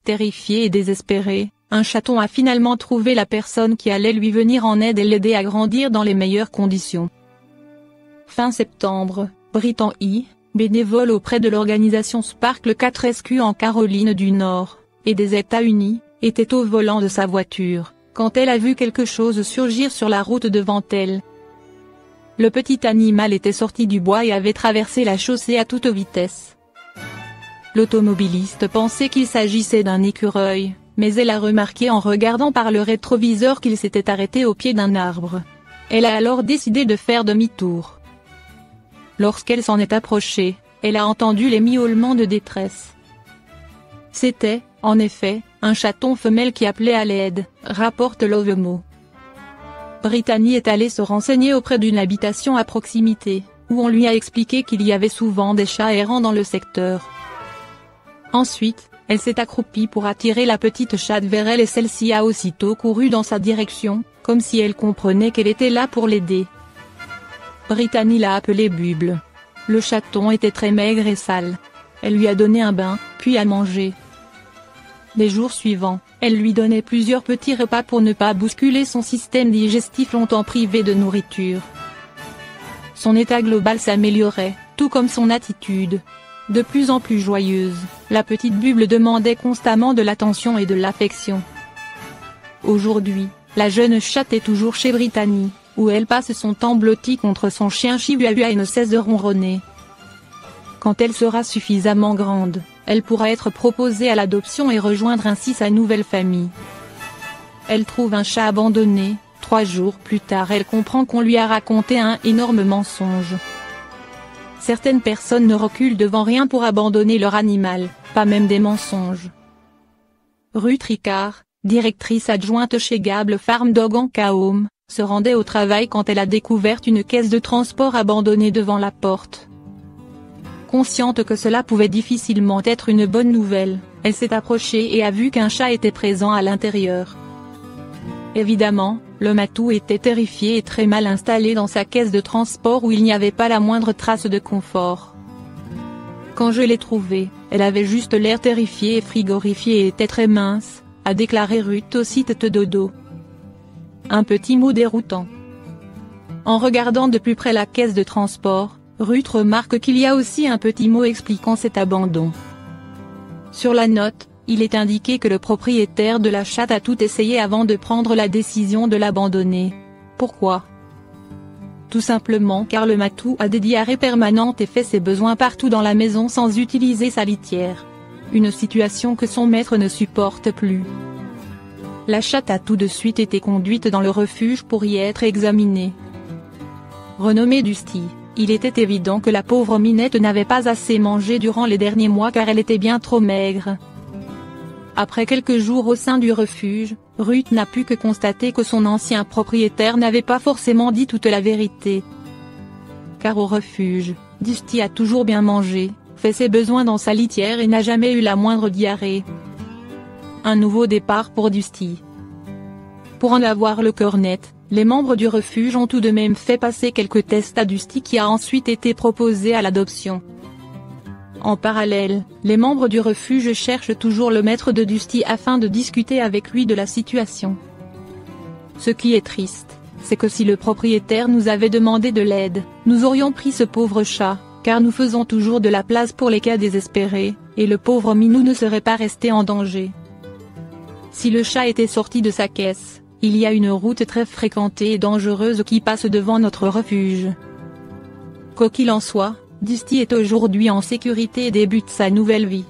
terrifié et désespéré, un chaton a finalement trouvé la personne qui allait lui venir en aide et l'aider à grandir dans les meilleures conditions. Fin septembre, Brittany, bénévole auprès de l'organisation Sparkle 4 Rescue en Caroline du Nord, et des États-Unis, était au volant de sa voiture, quand elle a vu quelque chose surgir sur la route devant elle. Le petit animal était sorti du bois et avait traversé la chaussée à toute vitesse. L'automobiliste pensait qu'il s'agissait d'un écureuil, mais elle a remarqué en regardant par le rétroviseur qu'il s'était arrêté au pied d'un arbre. Elle a alors décidé de faire demi-tour. Lorsqu'elle s'en est approchée, elle a entendu les miaulements de détresse. C'était, en effet, un chaton femelle qui appelait à l'aide, rapporte Lovemo. Brittany est allée se renseigner auprès d'une habitation à proximité, où on lui a expliqué qu'il y avait souvent des chats errants dans le secteur. Ensuite, elle s'est accroupie pour attirer la petite chatte vers elle et celle-ci a aussitôt couru dans sa direction, comme si elle comprenait qu'elle était là pour l'aider. Brittany l'a appelé Bubble. Le chaton était très maigre et sale. Elle lui a donné un bain, puis à manger. Les jours suivants, elle lui donnait plusieurs petits repas pour ne pas bousculer son système digestif longtemps privé de nourriture. Son état global s'améliorait, tout comme son attitude. De plus en plus joyeuse, la petite Bubble demandait constamment de l'attention et de l'affection. Aujourd'hui, la jeune chatte est toujours chez Brittany, où elle passe son temps blotti contre son chien Chihuahua et ne cesse de ronronner. Quand elle sera suffisamment grande, elle pourra être proposée à l'adoption et rejoindre ainsi sa nouvelle famille. Elle trouve un chat abandonné, 3 jours plus tard elle comprend qu'on lui a raconté un énorme mensonge. Certaines personnes ne reculent devant rien pour abandonner leur animal, pas même des mensonges. Ruth Ricard, directrice adjointe chez Gable Farm Dog en Cahome, se rendait au travail quand elle a découvert une caisse de transport abandonnée devant la porte. Consciente que cela pouvait difficilement être une bonne nouvelle, elle s'est approchée et a vu qu'un chat était présent à l'intérieur. Évidemment, le matou était terrifié et très mal installé dans sa caisse de transport où il n'y avait pas la moindre trace de confort. Quand je l'ai trouvé, elle avait juste l'air terrifiée et frigorifiée et était très mince, a déclaré Ruth au site Dodo. Un petit mot déroutant. En regardant de plus près la caisse de transport, Ruth remarque qu'il y a aussi un petit mot expliquant cet abandon. Sur la note, il est indiqué que le propriétaire de la chatte a tout essayé avant de prendre la décision de l'abandonner. Pourquoi? Tout simplement car le matou a des diarrhées permanentes et fait ses besoins partout dans la maison sans utiliser sa litière. Une situation que son maître ne supporte plus. La chatte a tout de suite été conduite dans le refuge pour y être examinée. Renommée Dusty, il était évident que la pauvre minette n'avait pas assez mangé durant les derniers mois car elle était bien trop maigre. Après quelques jours au sein du refuge, Ruth n'a pu que constater que son ancien propriétaire n'avait pas forcément dit toute la vérité. Car au refuge, Dusty a toujours bien mangé, fait ses besoins dans sa litière et n'a jamais eu la moindre diarrhée. Un nouveau départ pour Dusty. Pour en avoir le cœur net, les membres du refuge ont tout de même fait passer quelques tests à Dusty qui a ensuite été proposé à l'adoption. En parallèle, les membres du refuge cherchent toujours le maître de Dusty afin de discuter avec lui de la situation. Ce qui est triste, c'est que si le propriétaire nous avait demandé de l'aide, nous aurions pris ce pauvre chat, car nous faisons toujours de la place pour les cas désespérés, et le pauvre minou ne serait pas resté en danger. Si le chat était sorti de sa caisse, il y a une route très fréquentée et dangereuse qui passe devant notre refuge. Quoi qu'il en soit, Dusty est aujourd'hui en sécurité et débute sa nouvelle vie.